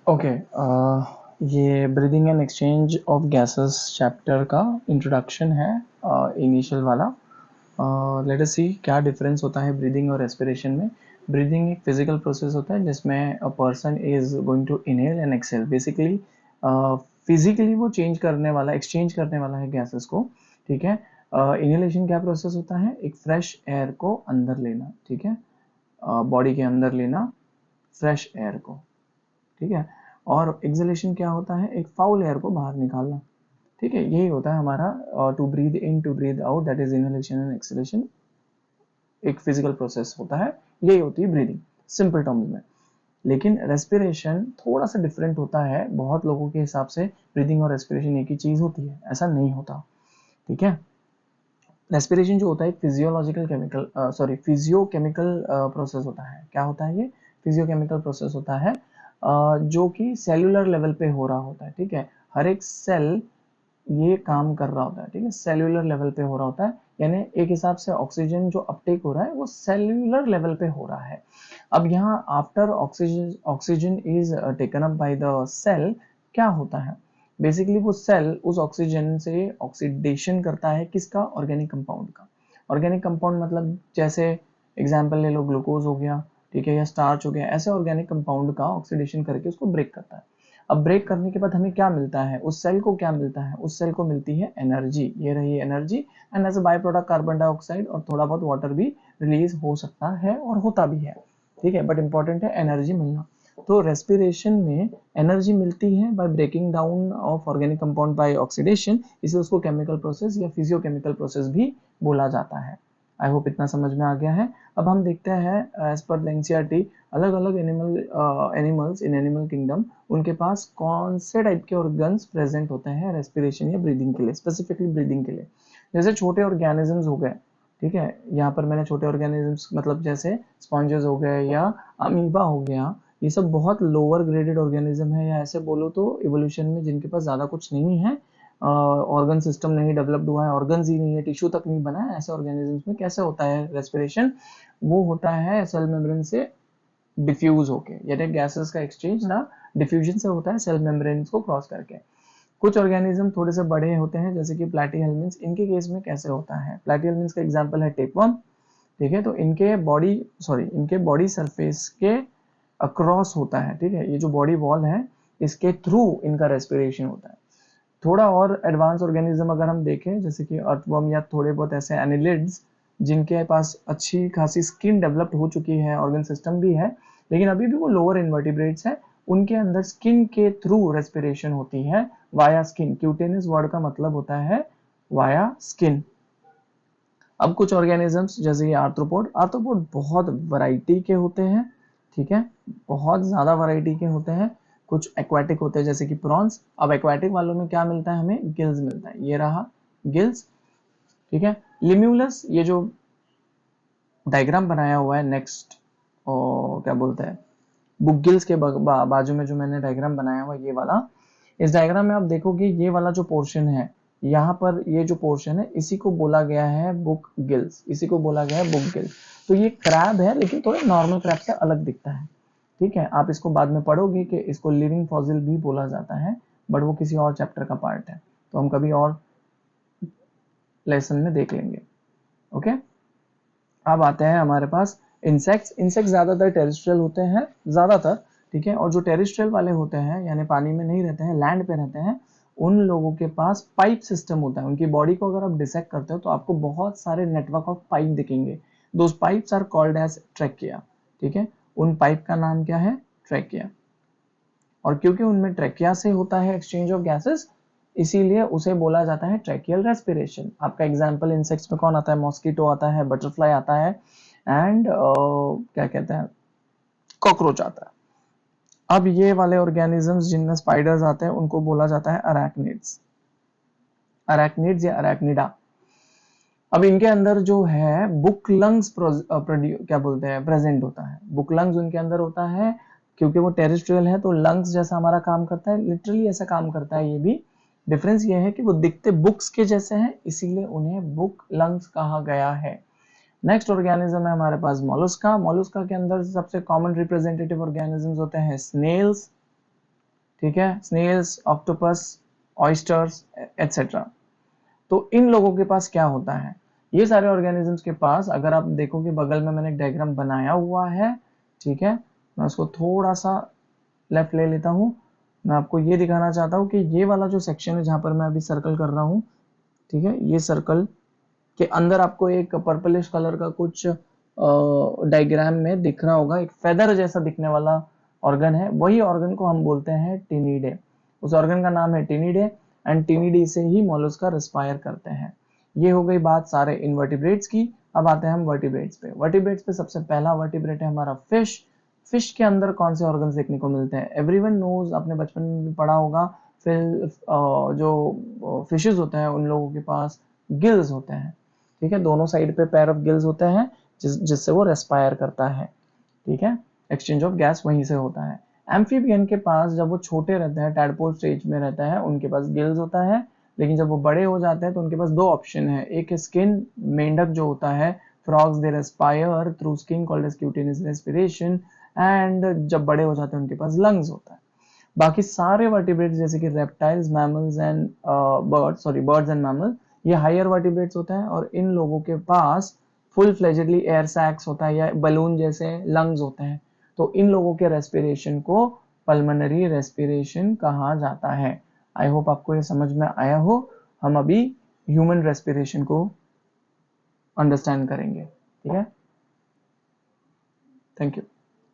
Okay, ये breathing and exchange of gases chapter का introduction है, इनिशियल वाला। लेट अस सी क्या डिफरेंस होता है ब्रीदिंग और रेस्पिरेशन में। ब्रीदिंग एक फिजिकल प्रोसेस होता है जिसमें a person is going to inhale and exhale. Basically physically वो चेंज करने वाला, एक्सचेंज करने वाला है गैसेस को। ठीक है। इनहेलेशन क्या प्रोसेस होता है? एक फ्रेश एयर को अंदर लेना। ठीक है, बॉडी के अंदर लेना फ्रेश एयर को। ठीक है। और एक्सलेशन क्या होता है? एक फाउल एयर को बाहर निकालना। ठीक है, यही होता है हमारा to breathe in to breathe out, that is inhalation and exhalation. एक फिजिकल प्रोसेस होता है, यही होती है ब्रीदिंग सिंपल टर्म्स में। लेकिन रेस्पिरेशन थोड़ा सा डिफरेंट होता है। बहुत लोगों के हिसाब से ब्रीदिंग और रेस्पिरेशन एक ही चीज होती है, ऐसा नहीं होता। ठीक है। रेस्पिरेशन जो होता है फिजियोलॉजिकल केमिकल फिजियोकेमिकल प्रोसेस होता है। क्या होता है ये? फिजियोकेमिकल प्रोसेस होता है जो कि सेलुलर लेवल पे हो रहा होता है। ठीक है, हर एक सेल ये काम कर रहा होता है। ठीक है, सेल्यूलर लेवल पे हो रहा होता है, यानी एक हिसाब से ऑक्सीजन जो अपटेक हो रहा है वो सेल्यूलर लेवल पे हो रहा है। अब यहाँ after oxygen oxygen is taken up by the cell, क्या होता है? बेसिकली वो सेल उस ऑक्सीजन से ऑक्सीडेशन करता है। किसका? ऑर्गेनिक कंपाउंड का। ऑर्गेनिक कंपाउंड मतलब जैसे एग्जांपल ले लो, ग्लूकोज हो गया, ठीक है, या स्टार्च हो गया। ऐसे ऑर्गेनिक कंपाउंड का ऑक्सीडेशन करके उसको ब्रेक करता है। अब ब्रेक करने के बाद हमें क्या मिलता है? उस सेल को क्या मिलता है? उस सेल को मिलती है एनर्जी। ये रही energy, and as a by product carbon dioxide और थोड़ा बहुत वाटर भी रिलीज हो सकता है और होता भी है। ठीक है, बट इंपॉर्टेंट है एनर्जी मिलना। तो रेस्पिरेशन में एनर्जी मिलती है by breaking down of organic compound by oxidation, इसलिए उसको केमिकल प्रोसेस या फिजियोकेमिकल प्रोसेस भी बोला जाता है। आई होप इतना समझ में आ गया है। अब हम देखते हैं एज पर एनसीईआरटी अलग अलग एनिमल्स इन एनिमल किंगडम, उनके पास कौन से टाइप के ऑर्गन्स प्रेजेंट होते हैं रेस्पिरेशन या ब्रीदिंग के लिए, स्पेसिफिकली ब्रीदिंग के लिए। जैसे छोटे ऑर्गेनिजम्स हो गए। ठीक है, यहाँ पर मैंने छोटे ऑर्गेनिजम्स मतलब जैसे स्पॉन्जेस हो गए या अमीबा हो गया, ये सब बहुत लोअर ग्रेडेड ऑर्गेनिज्म है, या ऐसे बोलो तो इवोल्यूशन में जिनके पास ज़्यादा कुछ नहीं है, ऑर्गन सिस्टम नहीं डेवलप्ड हुआ है, ऑर्गन्स ही नहीं है, टिश्यू तक नहीं बना है, ऐसे ऑर्गेनिजम्स में कैसे होता है रेस्पिरेशन? वो होता है सेल मेम्ब्रेन से डिफ्यूज होके, यानी गैसेस का एक्सचेंज ना डिफ्यूजन से होता है सेल मेम्ब्रेन को क्रॉस करके। कुछ ऑर्गेनिज्म थोड़े से बड़े होते हैं जैसे कि प्लैटीहेल्मिन्स, इनके केस में कैसे होता है? प्लैटीहेल्मिन्स का एग्जांपल है टेपवर्म। ठीक है, तो इनके बॉडी सरफेस के अक्रॉस होता है। ठीक है, ये जो बॉडी वॉल है इसके थ्रू इनका रेस्पिरेशन होता है। थोड़ा और एडवांस ऑर्गेनिज्म अगर हम देखें जैसे कि अर्थवर्म या थोड़े बहुत ऐसे एनिलिड्स जिनके पास अच्छी खासी स्किन डेवलप्ड हो चुकी है, ऑर्गन सिस्टम भी है, लेकिन अभी भी वो लोअर इन्वर्टिब्रेट्स है, उनके अंदर स्किन के थ्रू रेस्पिरेशन होती है, वाया स्किन। क्यूटेनियस वर्ड का मतलब होता है वाया स्किन। अब कुछ ऑर्गेनिजम्स जैसे ये आर्थ्रोपोड, आर्थ्रोपोड बहुत वैरायटी के होते हैं। ठीक है, बहुत ज्यादा वैरायटी के होते हैं। कुछ एक्वाटिक होते हैं जैसे कि प्रॉन्स। अब एक्वाटिक वालों में क्या मिलता है? हमें गिल्स मिलता है, ये रहा गिल्स। ठीक है, लिम्यूलस, ये जो डायग्राम बनाया हुआ है नेक्स्ट, और क्या बोलते हैं, बुक गिल्स के बाजू में जो मैंने डायग्राम बनाया हुआ है ये वाला, इस डायग्राम में आप देखोगे ये वाला जो पोर्शन है, यहाँ पर ये जो पोर्शन है इसी को बोला गया है बुक गिल्स, इसी को बोला गया है बुक गिल्स। तो ये क्रैब है लेकिन थोड़े नॉर्मल क्रैब से अलग दिखता है। ठीक है, आप इसको बाद में पढ़ोगे कि इसको लिविंग फॉसिल भी बोला जाता है, बट वो किसी और चैप्टर का पार्ट है, तो हम कभी और लेसन में देख लेंगे। ओके, अब आते हैं हमारे पास इंसेक्ट्स। इंसेक्ट्स ज्यादातर टेरेस्ट्रियल होते हैं, ज्यादातर। ठीक है, और जो टेरेस्ट्रियल वाले होते हैं यानी पानी में नहीं रहते हैं, लैंड पे रहते हैं, उन लोगों के पास पाइप सिस्टम होता है। उनकी बॉडी को अगर आप डिसेक्ट करते हो तो आपको बहुत सारे नेटवर्क ऑफ पाइप दिखेंगे। Those pipes are called as trachea. ठीक है, उन पाइप का नाम क्या है? ट्रैकिया। और क्योंकि उनमें ट्रैकिया से होता है एक्सचेंज ऑफ गैसेस, इसीलिए उसे बोला जाता है ट्रैकियल रेस्पिरेशन। आपका एग्जांपल इंसेक्ट्स में कौन आता है? मॉस्किटो आता है, बटरफ्लाई आता है, एंड क्या कहते हैं, कॉकरोच आता है। अब ये वाले ऑर्गेनिजम्स जिनमें स्पाइडर्स आते हैं उनको बोला जाता है अरैक्निड्स, अरैक्निड्स या अरैक्निडा। अब इनके अंदर जो है बुक लंग्स क्या बोलते हैं, प्रेजेंट होता है। बुक लंग्स उनके अंदर होता है, क्योंकि वो टेरेस्ट्रियल है तो लंग्स जैसा हमारा काम करता है, लिटरली ऐसा काम करता है। ये भी डिफरेंस ये है कि वो दिखते बुक्स के जैसे हैं, इसीलिए उन्हें बुक लंग्स कहा गया है। नेक्स्ट ऑर्गेनिज्म है हमारे पास मोलस्का। मोलस्का के अंदर सबसे कॉमन रिप्रेजेंटेटिव ऑर्गेनिजम्स होते हैं स्नेल्स, ठीक है, स्नेल्स, ऑक्टोपस, ऑयस्टर्स एटसेट्रा। तो इन लोगों के पास क्या होता है, ये सारे ऑर्गेनिजम्स के पास, अगर आप देखो कि बगल में मैंने एक डायग्राम बनाया हुआ है, ठीक है, मैं उसको थोड़ा सा लेफ्ट ले लेता हूँ। मैं आपको ये दिखाना चाहता हूँ कि ये वाला जो सेक्शन है जहां पर मैं अभी सर्कल कर रहा हूँ, ठीक है, ये सर्कल के अंदर आपको एक पर्पलिश कलर का कुछ डायग्राम में दिख रहा होगा, एक फेदर जैसा दिखने वाला ऑर्गन है, वही ऑर्गन को हम बोलते हैं टिनिडे। उस ऑर्गन का नाम है टिनिडे एंड टिनिडी से ही मोलस्का रेस्पायर करते हैं। ये हो गई बात सारे इनवर्टिब्रेट्स की। अब आते हैं हम वर्टिब्रेट्स पे। वर्टिब्रेट्स पे सबसे पहला वर्टिब्रेट है हमारा फिश। फिश के अंदर कौन से ऑर्गन्स देखने को मिलते हैं? एवरीवन नोज, आपने बचपन में भी पढ़ा होगा, फिर जो फिशेस होते हैं उन लोगों के पास गिल्स होते हैं, ठीक है, दोनों साइड पे पेयर ऑफ गिल्स होते हैं जिससे वो रेस्पायर करता है, ठीक है, एक्सचेंज ऑफ गैस वहीं से होता है। एम्फीबियन के पास, जब वो छोटे रहते हैं, टैडपोल स्टेज में रहता है, उनके पास गिल्स होता है, लेकिन जब वो बड़े हो जाते हैं तो उनके पास दो ऑप्शन है, एक स्किन, मेंढक जो होता है, frogs they respire through skin called as cutaneous respiration, and जब बड़े हो जाते हैं उनके पास लंग्स होता है। बाकी सारे वर्टिब्रेट्स जैसे कि reptiles, mammals and birds and mammal, ये हायर वर्टिब्रेट्स होते हैं और इन लोगों के पास फुल फ्लेजेडली एयर सैक्स होता है या बलून जैसे लंग्स होते हैं। तो इन लोगों के रेस्पिरेशन को पल्मोनरी रेस्पिरेशन कहा जाता है। आई होप आपको ये समझ में आया हो। हम अभी ह्यूमन रेस्पिरेशन को अंडरस्टैंड करेंगे, ठीक है। Thank you.